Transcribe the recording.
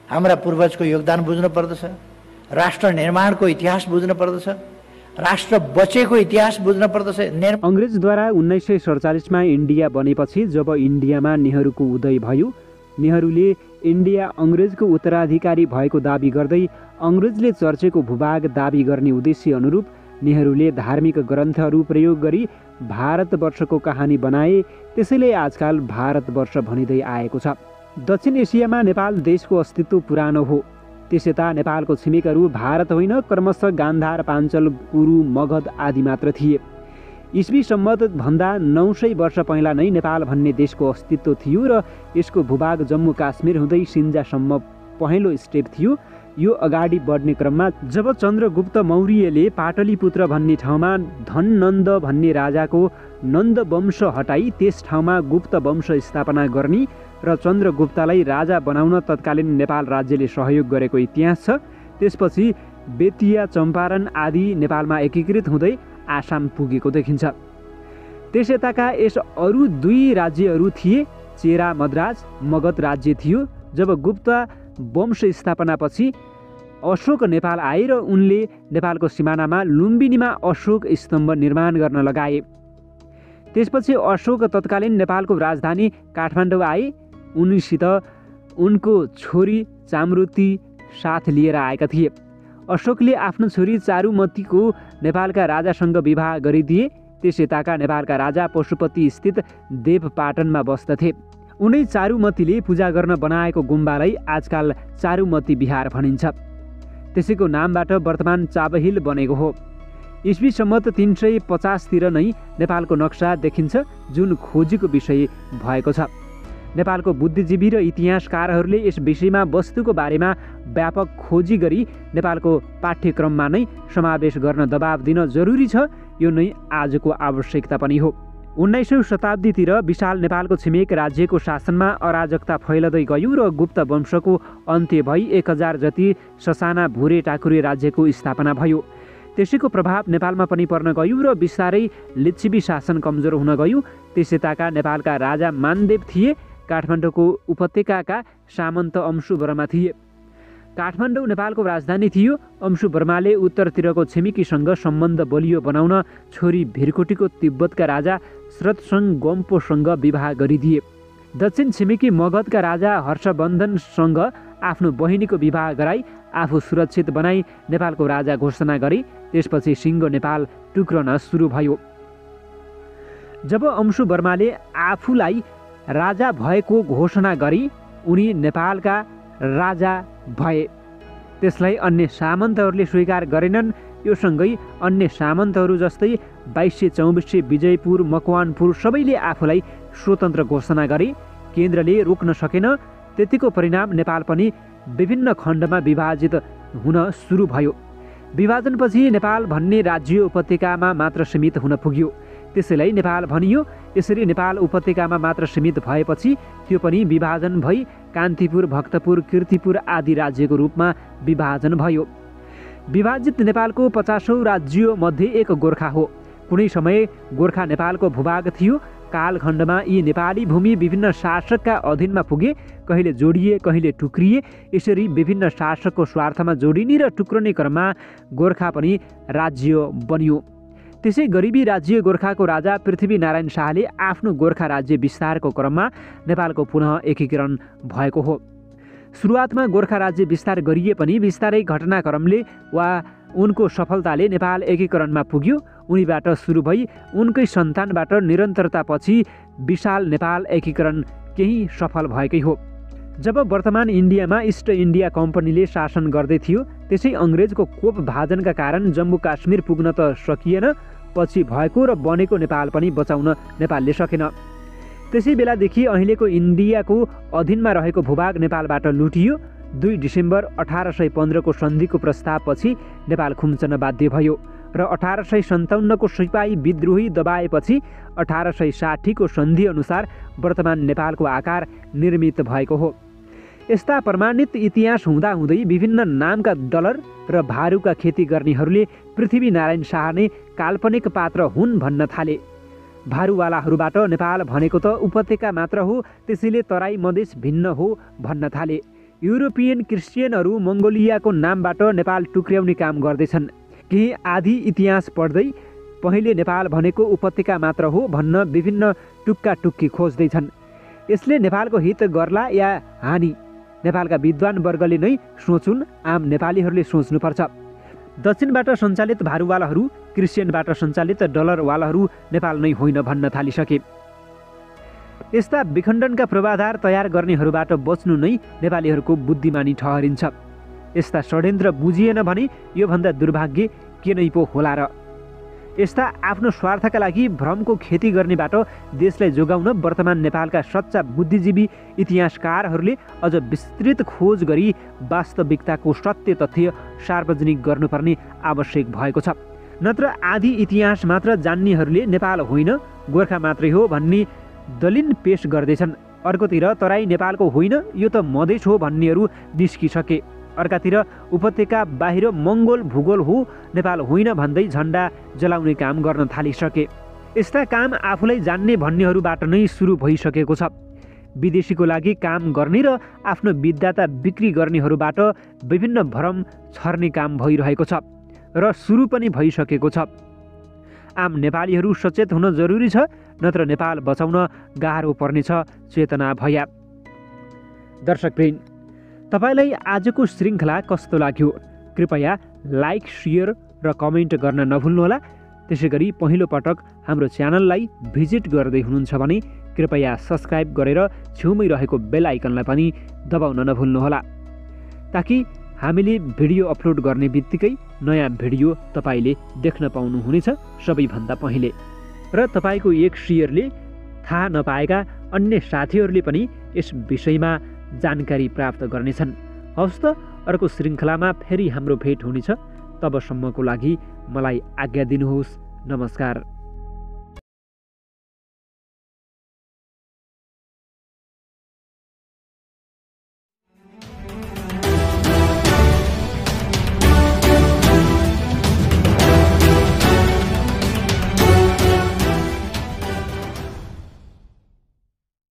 हाम्रा पूर्वजको योगदान बुझ्नु पर्दछ, राष्ट्र निर्माणको इतिहास बुझ्नु पर्दछ, राष्ट्र बचेको इतिहास बुझ्न पर्दछ। अङ्ग्रेजद्वारा 1947 मा इन्डिया बनेपछि जब इन्डियामा नेहरूको उदय भयो, नेहरूले इन्डिया अङ्ग्रेजको उत्तराधिकारी भएको दाबी गर्दै अङ्ग्रेजले चर्चेको भूभाग दाबी गर्ने उद्देश्य अनुरूप नेहरूले धार्मिक ग्रन्थहरू प्रयोग गरी भारतवर्षको कहानी बनाए। त्यसैले आजकल भारतवर्ष भनिँदै आएको छ। दक्षिण एसियामा नेपाल देशको अस्तित्व पुरानो हो। त्यसयता नेपालको छिमेकहरू भारत होइन, क्रमशः गान्धार, पाञ्चल, कुरु, मगध आदि मात्र थिए। इस्वी सम्मत भन्दा 900 वर्ष पहिला नै नेपाल भन्ने देशको अस्तित्व थियो र यसको भूभाग जम्मू काश्मीर हुँदै सिन्जासम्म पहिलो स्टेप थियो। यो अगाडि बढ्ने क्रममा जब चन्द्रगुप्त मौर्यले पाटलिपुत्र भन्ने ठाउँमा धननन्द भन्ने राजाको नन्द वंश हटाई त्यस ठाउँमा गुप्त वंश स्थापना गर्ने र चन्द्रगुप्तलाई राजा बनाउन तत्कालीन नेपाल राज्यले सहयोग गरेको इतिहास छ। त्यसपछि बेतिया, चम्पारण आदि नेपालमा एकीकृत हुँदै आसाम पुगेको देखिन्छ। त्यसयताका यस अरू 2 राज्यहरू थिए। चेरा मद्राज, मगध राज्य थियो। जब गुप्त वंश स्थापनापछि अशोक नेपाल आए र उनले नेपालको सिमानामा लुम्बिनीमा अशोक स्तम्भ निर्माण गर्न लगाए। त्यसपछि अशोक तत्कालीन नेपालको राजधानी काठमाडौँ आए। उनीसित उनको छोरी चामरुती साथ लिएर आएका थिए। अशोकले आफ्नो छोरी चारुमतीको नेपालका राजासँग विवाह गरिदिए। त्यसयताका नेपालका राजा पशुपति स्थित देवपाटनमा बस्दथे। उनै चारुमतीले पूजा गर्न बनाएको गुम्बालाई आजकल चारुमती बिहार भनिन्छ। त्यसैको नामबाट वर्तमान चाबहिल बनेको हो। इस्वी सम्मत 350 तिर नै नेपालको नक्सा देखिन्छ, जुन खोजीको विषय भएको छ। नेपालको बुद्धिजीवी र इतिहासकारहरूले यस विषयमा वस्तुको बारेमा व्यापक खोजी गरी नेपालको पाठ्यक्रममा नै समावेश गर्न दबाब दिन जरुरी छ। यो नै आजको आवश्यकता पनि हो। 19औं शताब्दीतिर विशाल नेपालको छिमेक राज्यको शासनमा अराजकता फैलदै गयो र गुप्त वंशको अन्त्य भई 1000 जति ससाना भुरे टाकुरे राज्यको स्थापना भयो। त्यसैको प्रभाव नेपालमा पनि पर्न गयो र बिस्तारै लिच्छवी शासन कमजोर हुन गयो। त्यसयताका नेपालका राजा मानदेव थिए। काठमाडौँको उपत्यकाका सामन्त अंशु वर्मा थिए। काठमाडौँ नेपालको राजधानी थियो। अंशु वर्माले उत्तरतिरको छिमेकीसँग सम्बन्ध बलियो बनाउन छोरी भिरकोटीको तिब्बतका राजा श्रतसंग गोम्पोसँग विवाह गरिदिए। दक्षिण छिमेकी मगधका राजा हर्षवर्धनसँग आफ्नो बहिनीको विवाह गराई आफू सुरक्षित बनाई नेपालको राजा घोषणा गरे। त्यसपछि सिङ्गो नेपाल टुक्रन सुरु भयो। जब अंशु वर्माले आफूलाई राजा भएको घोषणा गरी उनी नेपालका राजा भए। त्यसलाई अन्य सामन्तहरूले स्वीकार गरेनन्। यो सँगै अन्य सामन्तहरू जस्तै 2224 विजयपुर, मकवानपुर सबैले आफूलाई स्वतन्त्र घोषणा गरे। केन्द्रले रोक्न सकेन। त्यतिको परिणाम नेपाल पनि विभिन्न खण्डमा विभाजित हुन सुरु भयो। विभाजनपछि नेपाल भन्ने राज्य उपत्यकामा मात्र सीमित हुन पुग्यो। त्यसैलाई नेपाल भनियो। यसरी नेपाल उपत्यकामा मात्र सीमित भएपछि त्यो पनि विभाजन भई कान्तिपुर, भक्तपुर, कीर्तिपुर आदि राज्यको रूपमा विभाजन भयो। विभाजित नेपालको 50औं राज्य मध्ये एक गोर्खा हो। कुनै समय गोर्खा नेपालको भूभाग थियो। कालखण्डमा यी नेपाली भूमि विभिन्न शासकका अधीनमा पुगे। कहिले जोडिए, कहिले टुक्रिए। यसरी विभिन्न शासकको स्वार्थमा जोडिने र टुक्रने क्रममा गोर्खा पनि राज्य बन्यो। त्यसै गरिबी राज्य गोर्खाको राजा पृथ्वीनारायण शाहले आफ्नो गोर्खा राज्य विस्तारको क्रममा नेपालको पुनः एकीकरण भएको हो। सुरुवातमा गोर्खा राज्य विस्तार गरिए पनि बिस्तारै घटनाक्रमले वा उनको सफलताले नेपाल एकीकरणमा पुग्यो। उनीबाट सुरु भई उनकै सन्तानबाट निरन्तरतापछि विशाल नेपाल एकीकरण केही सफल भएकै हो। जब वर्तमान इन्डियामा इस्ट इन्डिया कम्पनीले शासन गर्दै थियो, त्यसै अङ्ग्रेजको कोप भाजनका कारण जम्मू काश्मीर पुग्न त सकिएन। पछि भएको र बनेको नेपाल पनि बचाउन नेपालले सकेन। त्यसै बेलादेखि अहिलेको इन्डियाको अधीनमा रहेको भूभाग नेपालबाट लुटियो। 2 डिसेम्बर 1815 को सन्धिको प्रस्तावपछि नेपाल खुम्चन बाध्य भयो र 1857 को सिपाही विद्रोही दबाएपछि 1860 को सन्धि अनुसार वर्तमान नेपालको आकार निर्मित भएको हो। यस्ता प्रमाणित इतिहास हुँदाहुँदै विभिन्न नामका डलर र भारूका खेती गर्नेहरूले पृथ्वीनारायण शाह नै काल्पनिक पात्र हुन् भन्न थाले। भारूवालाहरूबाट नेपाल भनेको त उपत्यका मात्र हो, त्यसैले तराई मधेस भिन्न हो भन्न थाले। युरोपियन क्रिस्चियनहरू मङ्गोलियाको नामबाट नेपाल टुक्र्याउने काम गर्दैछन्। केही आधी इतिहास पढ्दै पहिले नेपाल भनेको उपत्यका मात्र हो भन्न विभिन्न टुक्का टुक्की खोज्दैछन्। यसले नेपालको हित गर्ला या हानि नेपालका विद्वान वर्गले नै सोचुन्, आम नेपालीहरूले सोच्नुपर्छ। दक्षिणबाट सञ्चालित भारूवालाहरू, क्रिस्चियनबाट सञ्चालित डलरवालाहरू नेपाल नै होइन भन्न थालिसके। यस्ता विखण्डनका पूर्वाधार तयार गर्नेहरूबाट बच्नु नै नेपालीहरूको बुद्धिमानी ठहरिन्छ। यस्ता षड्यन्त्र बुझिएन भने योभन्दा दुर्भाग्य के नै पो होला र। यस्ता आफ्नो स्वार्थका लागि भ्रमको खेती गर्नेबाट देशलाई जोगाउन वर्तमान नेपालका सच्चा बुद्धिजीवी इतिहासकारहरूले अझ विस्तृत खोज गरी वास्तविकताको सत्य तथ्य सार्वजनिक गर्नुपर्ने आवश्यक भएको छ। नत्र आधी इतिहास मात्र जान्नेहरूले नेपाल होइन गोर्खा मात्रै हो भन्ने दलिल पेश गर्दैछन्। अर्कोतिर तराई नेपालको होइन यो त मधेस हो भन्नेहरू निस्किसके। अर्कातिर उपत्यका बाहिर मङ्गोल भूगोल हो नेपाल होइन भन्दै झन्डा जलाउने काम गर्न थालिसके। यस्ता काम आफूलाई जान्ने भन्नेहरूबाट नै सुरु भइसकेको छ। विदेशीको लागि काम गर्ने र आफ्नो विद्याता बिक्री गर्नेहरूबाट विभिन्न भ्रम छर्ने काम भइरहेको छ र सुरु पनि भइसकेको छ। आम नेपालीहरू सचेत हुन जरुरी छ, नत्र नेपाल बचाउन गाह्रो पर्नेछ। चेतना भया। दर्शकवृन्द, तपाईलाई आजको श्रृङ्खला कस्तो लाग्यो? कृपया लाइक, सेयर र कमेन्ट गर्न नभुल्नुहोला। त्यसै गरी पहिलो पटक हाम्रो च्यानललाई भिजिट गर्दै हुनुहुन्छ भने कृपया सब्सक्राइब गरेर छेउमै रहेको बेल आइकनलाई पनि दबाउन नभुल्नुहोला, ताकि हामीले भिडियो अपलोड गर्ने बित्तिकै नयाँ भिडियो तपाईँले देख्न पाउनुहुनेछ सबैभन्दा पहिले। र तपाईँको एक सेयरले थाहा नपाएका अन्य साथीहरूले पनि यस विषयमा जानकारी प्राप्त गर्नेछन्। हवस् त, अर्को श्रृङ्खलामा फेरि हाम्रो भेट हुनेछ। तबसम्मको लागि मलाई आज्ञा दिनुहोस्। नमस्कार।